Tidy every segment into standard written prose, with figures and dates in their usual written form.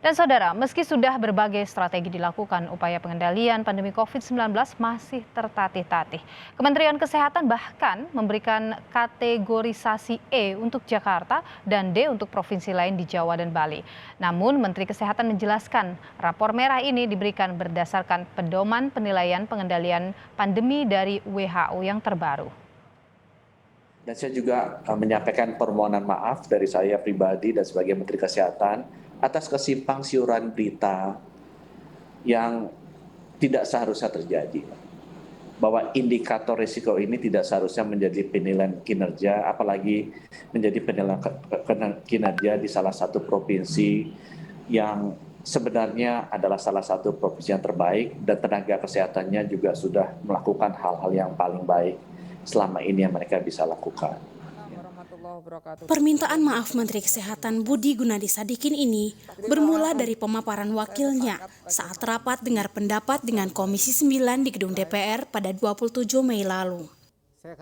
Dan saudara, meski sudah berbagai strategi dilakukan, upaya pengendalian pandemi COVID-19 masih tertatih-tatih. Kementerian Kesehatan bahkan memberikan kategorisasi E untuk Jakarta dan D untuk provinsi lain di Jawa dan Bali. Namun Menteri Kesehatan menjelaskan, rapor merah ini diberikan berdasarkan pedoman penilaian pengendalian pandemi dari WHO yang terbaru. Dan saya juga menyampaikan permohonan maaf dari saya pribadi dan sebagai Menteri Kesehatan atas kesimpang siuran berita yang tidak seharusnya terjadi. Bahwa indikator risiko ini tidak seharusnya menjadi penilaian kinerja, apalagi menjadi penilaian kinerja di salah satu provinsi yang sebenarnya adalah salah satu provinsi yang terbaik dan tenaga kesehatannya juga sudah melakukan hal-hal yang paling baik selama ini yang mereka bisa lakukan. Permintaan maaf Menteri Kesehatan Budi Gunadi Sadikin ini bermula dari pemaparan wakilnya saat rapat dengar pendapat dengan Komisi 9 di Gedung DPR pada 27 Mei lalu.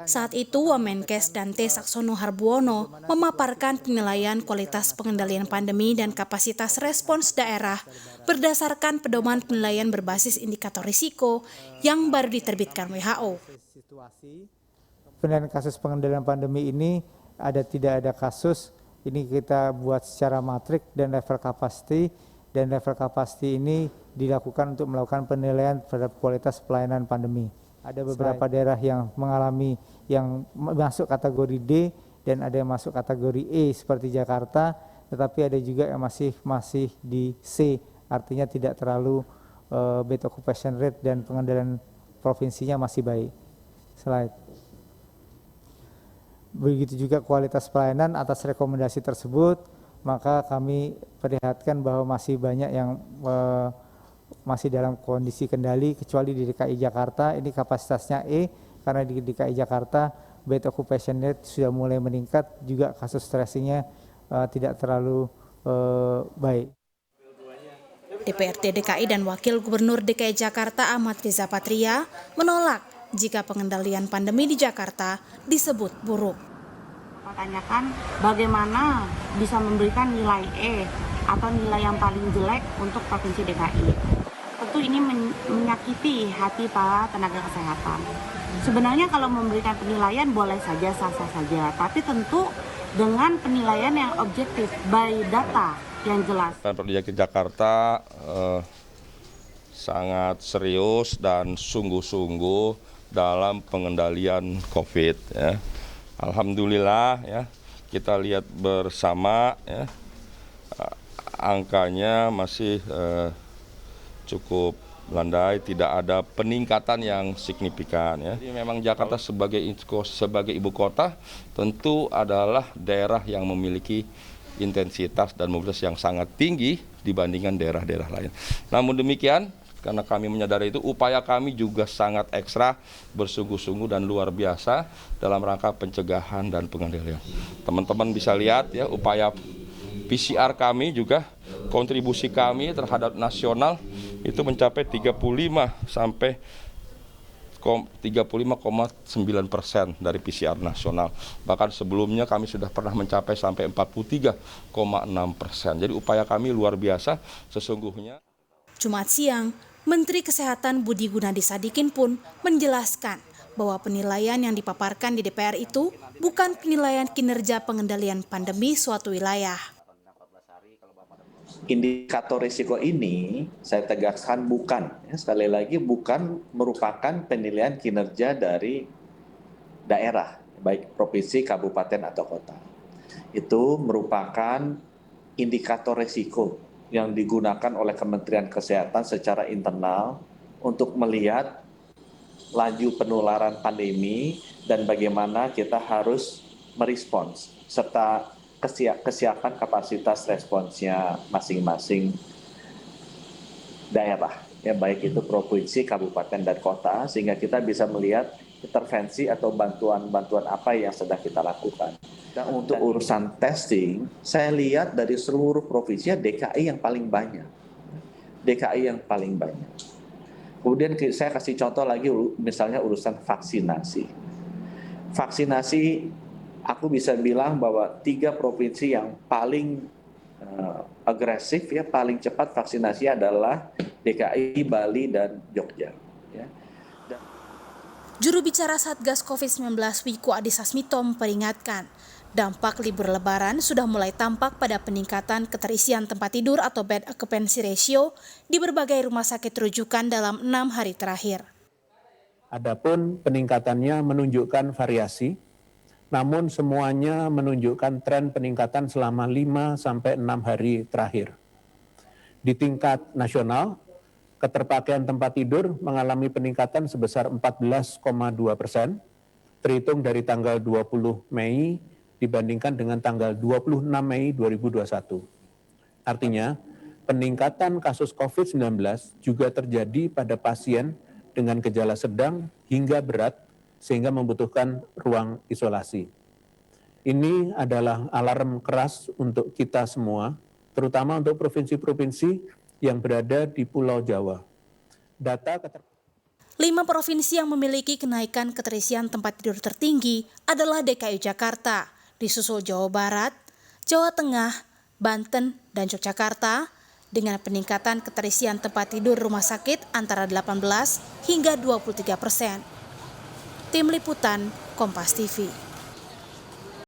Saat itu, Wamenkes Dante Saxono Harbuono memaparkan penilaian kualitas pengendalian pandemi dan kapasitas respons daerah berdasarkan pedoman penilaian berbasis indikator risiko yang baru diterbitkan WHO. Penilaian kasus pengendalian pandemi ini tidak ada kasus, ini kita buat secara matrik dan level capacity ini dilakukan untuk melakukan penilaian terhadap kualitas pelayanan pandemi. Ada beberapa daerah yang mengalami yang masuk kategori D dan ada yang masuk kategori E seperti Jakarta, tetapi ada juga yang masih di C, artinya tidak terlalu bed occupation rate dan pengendalian provinsinya masih baik. Slide. Begitu juga kualitas pelayanan atas rekomendasi tersebut, maka kami perlihatkan bahwa masih banyak yang masih dalam kondisi kendali, kecuali di DKI Jakarta, ini kapasitasnya E, karena di DKI Jakarta bed occupation rate sudah mulai meningkat, juga kasus tracingnya tidak terlalu baik. DPRD DKI dan Wakil Gubernur DKI Jakarta Ahmad Riza Patria menolak jika pengendalian pandemi di Jakarta disebut buruk. Pertanyakan bagaimana bisa memberikan nilai E atau nilai yang paling jelek untuk Provinsi DKI. Tentu ini menyakiti hati para tenaga kesehatan. Sebenarnya kalau memberikan penilaian boleh saja, sah-sah saja, tapi tentu dengan penilaian yang objektif, by data yang jelas. Pemprov DKI Jakarta sangat serius dan sungguh-sungguh dalam pengendalian COVID. Ya. Alhamdulillah, ya, kita lihat bersama, ya, angkanya masih cukup landai, tidak ada peningkatan yang signifikan. Ya. Jadi memang Jakarta sebagai ibu kota tentu adalah daerah yang memiliki intensitas dan mobilitas yang sangat tinggi dibandingkan daerah-daerah lain. Namun demikian, karena kami menyadari itu, upaya kami juga sangat ekstra, bersungguh-sungguh dan luar biasa dalam rangka pencegahan dan pengendalian. Teman-teman bisa lihat ya, upaya PCR kami juga, kontribusi kami terhadap nasional itu mencapai 35 sampai 35,9% dari PCR nasional. Bahkan sebelumnya kami sudah pernah mencapai sampai 43,6%. Jadi upaya kami luar biasa sesungguhnya. Jumat siang, Menteri Kesehatan Budi Gunadi Sadikin pun menjelaskan bahwa penilaian yang dipaparkan di DPR itu bukan penilaian kinerja pengendalian pandemi suatu wilayah. Indikator risiko ini saya tegaskan bukan, ya, sekali lagi bukan merupakan penilaian kinerja dari daerah, baik provinsi, kabupaten atau kota. Itu merupakan indikator risiko yang digunakan oleh Kementerian Kesehatan secara internal untuk melihat laju penularan pandemi dan bagaimana kita harus merespons serta kesiapan kapasitas responsnya masing-masing daerah, ya, baik itu provinsi, kabupaten, dan kota, sehingga kita bisa melihat intervensi atau bantuan-bantuan apa yang sedang kita lakukan. Dan untuk urusan testing, saya lihat dari seluruh provinsi DKI yang paling banyak. DKI yang paling banyak. Kemudian saya kasih contoh lagi, misalnya urusan vaksinasi. Vaksinasi, aku bisa bilang bahwa 3 provinsi yang paling agresif ya, paling cepat vaksinasi adalah DKI, Bali, dan Jogja. Ya. Juru bicara Satgas COVID-19 Wiku Adhisa Smito memperingatkan, dampak libur lebaran sudah mulai tampak pada peningkatan keterisian tempat tidur atau bed occupancy ratio di berbagai rumah sakit rujukan dalam 6 hari terakhir. Adapun peningkatannya menunjukkan variasi, namun semuanya menunjukkan tren peningkatan selama 5-6 hari terakhir. Di tingkat nasional, keterpakaian tempat tidur mengalami peningkatan sebesar 14,2%, terhitung dari tanggal 20 Mei dibandingkan dengan tanggal 26 Mei 2021. Artinya, peningkatan kasus COVID-19 juga terjadi pada pasien dengan gejala sedang hingga berat sehingga membutuhkan ruang isolasi. Ini adalah alarm keras untuk kita semua, terutama untuk provinsi-provinsi yang berada di Pulau Jawa. 5 provinsi yang memiliki kenaikan keterisian tempat tidur tertinggi adalah DKI Jakarta, disusul Jawa Barat, Jawa Tengah, Banten, dan Yogyakarta, dengan peningkatan keterisian tempat tidur rumah sakit antara 18 hingga 23%. Tim Liputan, Kompas TV.